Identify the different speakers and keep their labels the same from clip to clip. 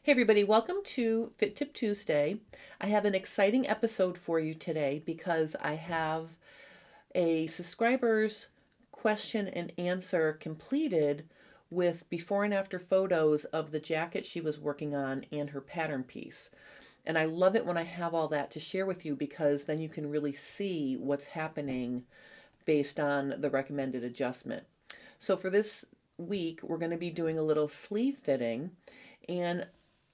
Speaker 1: Hey everybody, welcome to Fit Tip Tuesday. I have an exciting episode for you today because I have a subscriber's question and answer completed with before and after photos of the jacket she was working on and her pattern piece. And I love it when I have all that to share with you because then you can really see what's happening based on the recommended adjustment. So for this week, we're going to be doing a little sleeve fitting, and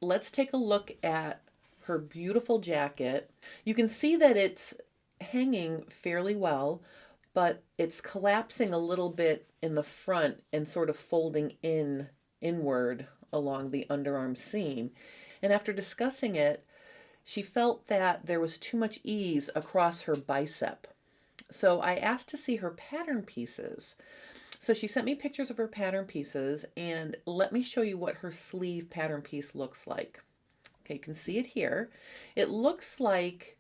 Speaker 1: let's take a look at her beautiful jacket. You can see that it's hanging fairly well, but it's collapsing a little bit in the front and sort of folding inward along the underarm seam. And after discussing it, she felt that there was too much ease across her bicep. So I asked to see her pattern pieces. So she sent me pictures of her pattern pieces, and let me show you what her sleeve pattern piece looks like. Okay, you can see it here. It looks like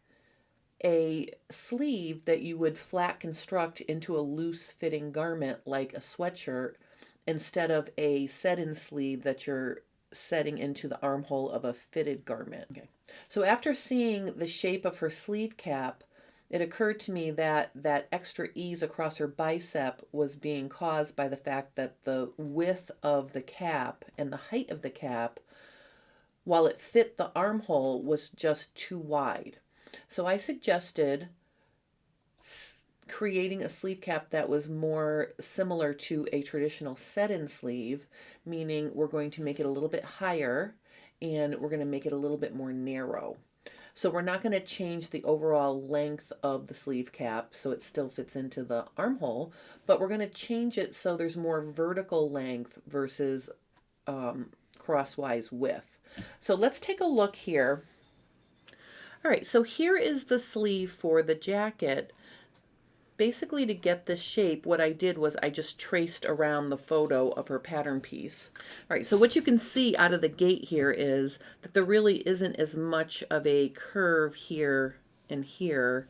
Speaker 1: a sleeve that you would flat construct into a loose fitting garment like a sweatshirt instead of a set-in sleeve that you're setting into the armhole of a fitted garment. Okay. So after seeing the shape of her sleeve cap, it occurred to me that that extra ease across her bicep was being caused by the fact that the width of the cap and the height of the cap, while it fit the armhole, was just too wide. So I suggested creating a sleeve cap that was more similar to a traditional set-in sleeve, meaning we're going to make it a little bit higher and we're going to make it a little bit more narrow. So we're not going to change the overall length of the sleeve cap so it still fits into the armhole, but we're going to change it so there's more vertical length versus crosswise width. So let's take a look here. All right, so here is the sleeve for the jacket. Basically, to get this shape, what I did was I just traced around the photo of her pattern piece. All right, so what you can see out of the gate here is that there really isn't as much of a curve here and here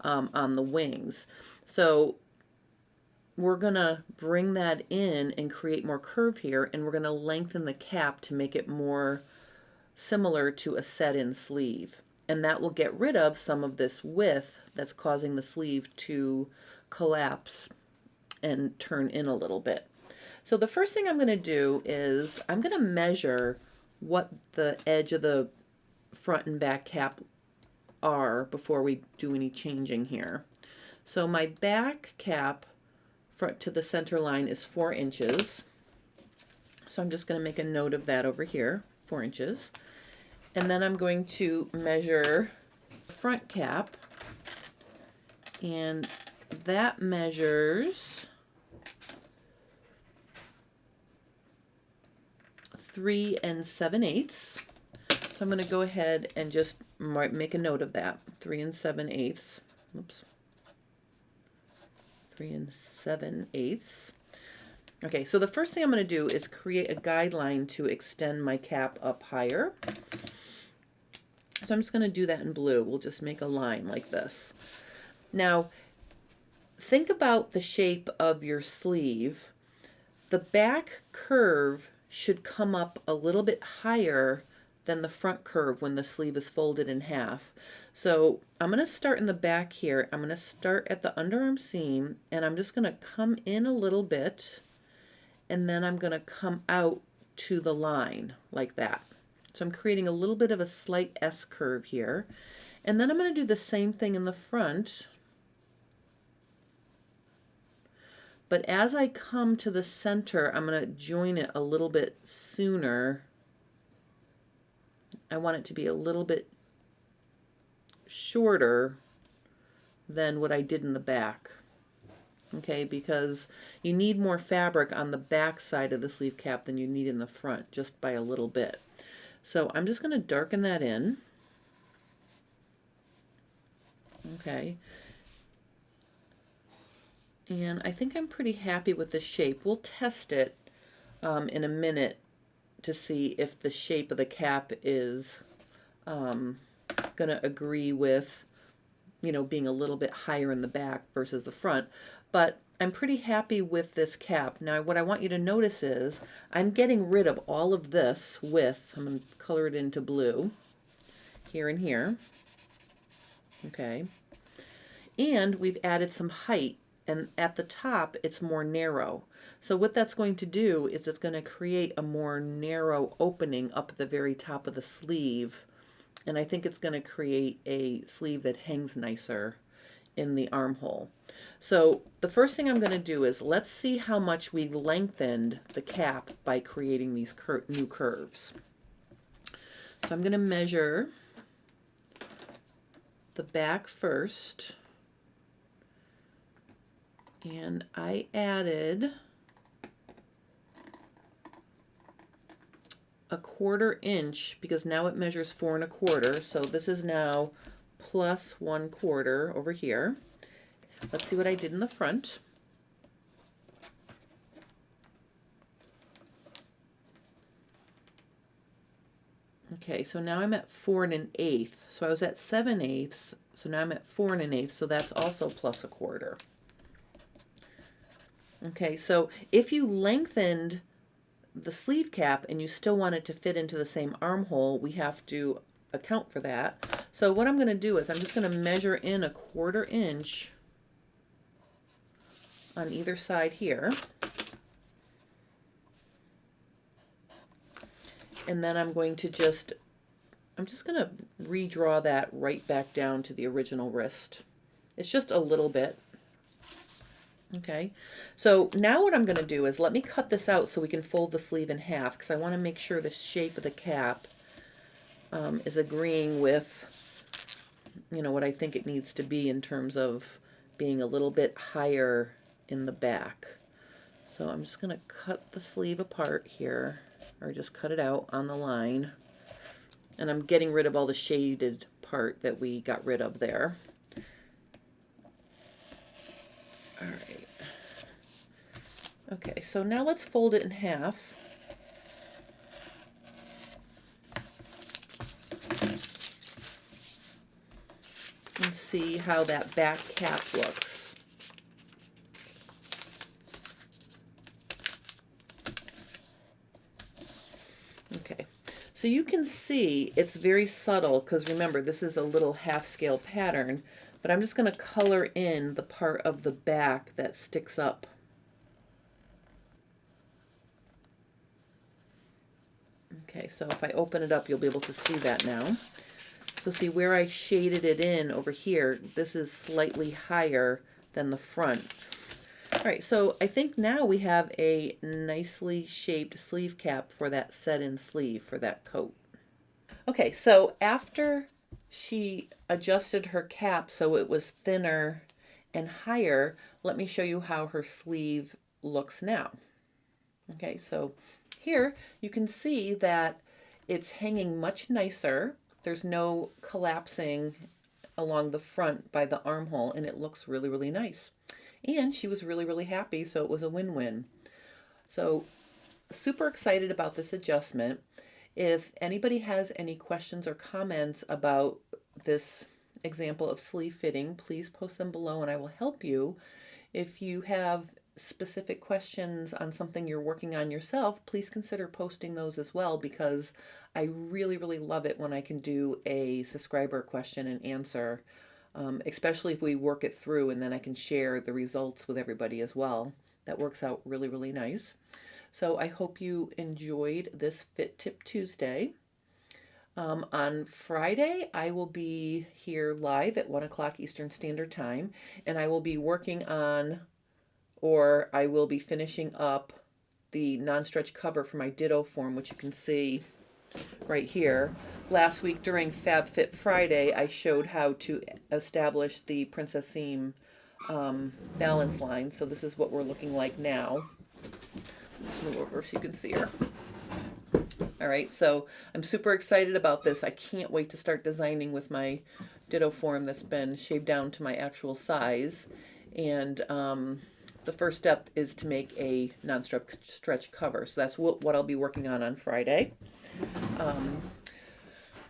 Speaker 1: on the wings. So we're gonna bring that in and create more curve here, and we're gonna lengthen the cap to make it more similar to a set-in sleeve. And that will get rid of some of this width that's causing the sleeve to collapse and turn in a little bit. So the first thing I'm going to do is I'm going to measure what the edge of the front and back cap are before we do any changing here. So my back cap front to the center line is 4 inches. So I'm just going to make a note of that over here, 4 inches. And then I'm going to measure the front cap, and that measures 3 7/8. So I'm going to go ahead and just make a note of that. 3 7/8. Oops. 3 7/8. Okay, so the first thing I'm going to do is create a guideline to extend my cap up higher. So I'm just going to do that in blue. We'll just make a line like this. Now, think about the shape of your sleeve. The back curve should come up a little bit higher than the front curve when the sleeve is folded in half. So I'm going to start in the back here. I'm going to start at the underarm seam, and I'm just going to come in a little bit, and then I'm going to come out to the line like that. So I'm creating a little bit of a slight S curve here. And then I'm going to do the same thing in the front. But as I come to the center, I'm going to join it a little bit sooner. I want it to be a little bit shorter than what I did in the back. Okay, because you need more fabric on the back side of the sleeve cap than you need in the front, just by a little bit. So I'm just going to darken that in. Okay. And I think I'm pretty happy with the shape. We'll test it in a minute to see if the shape of the cap is going to agree with, being a little bit higher in the back versus the front. But I'm pretty happy with this cap. Now what I want you to notice is I'm getting rid of all of this with, I'm going to color it into blue here and here. Okay. And we've added some height, and at the top it's more narrow. So what that's going to do is it's going to create a more narrow opening up at the very top of the sleeve. And I think it's going to create a sleeve that hangs nicer in the armhole. So the first thing I'm going to do is let's see how much we lengthened the cap by creating these new curves. So I'm going to measure the back first, and I added a 1/4 inch because now it measures 4 1/4. So this is now plus 1/4 over here. Let's see what I did in the front. Okay, so now I'm at 4 1/8. So I was at 7/8. So now I'm at 4 1/8. So that's also plus 1/4. Okay, so if you lengthened the sleeve cap and you still want it to fit into the same armhole, we have to account for that. So what I'm going to do is I'm just going to measure in a 1/4 inch on either side here. And then I'm just going to redraw that right back down to the original wrist. It's just a little bit. Okay, so now what I'm going to do is let me cut this out so we can fold the sleeve in half, because I want to make sure the shape of the cap is agreeing with, you know, what I think it needs to be in terms of being a little bit higher in the back. So I'm just going to cut the sleeve apart here, or just cut it out on the line. And I'm getting rid of all the shaded part that we got rid of there. All right. Okay, so now let's fold it in half. And see how that back cap looks. Okay, so you can see it's very subtle because remember this is a little half scale pattern, but I'm just going to color in the part of the back that sticks up. Okay, so if I open it up, you'll be able to see that now. So see where I shaded it in over here, this is slightly higher than the front. All right, so I think now we have a nicely shaped sleeve cap for that set-in sleeve for that coat. Okay, so after she adjusted her cap so it was thinner and higher, let me show you how her sleeve looks now. Okay, so here you can see that it's hanging much nicer. There's no collapsing along the front by the armhole, and it looks really, really nice. And she was really, really happy, so it was a win-win. So super excited about this adjustment. If anybody has any questions or comments about this example of sleeve fitting, please post them below and I will help you. If you have specific questions on something you're working on yourself, please consider posting those as well, because I really, really love it when I can do a subscriber question and answer, especially if we work it through and then I can share the results with everybody as well. That works out really, really nice. So I hope you enjoyed this Fit Tip Tuesday. On Friday, I will be here live at 1 o'clock Eastern Standard Time, and I will be working on, or I will be finishing up the non-stretch cover for my Ditto form, which you can see right here. Last week during FabFit Friday, I showed how to establish the Princess Seam balance line. So this is what we're looking like now. Let's move over so you can see her. All right, so I'm super excited about this. I can't wait to start designing with my Ditto form that's been shaved down to my actual size. And the first step is to make a non-stretch cover. So that's what I'll be working on Friday.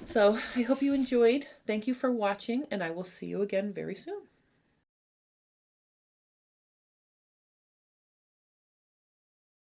Speaker 1: So I hope you enjoyed. Thank you for watching, and I will see you again very soon.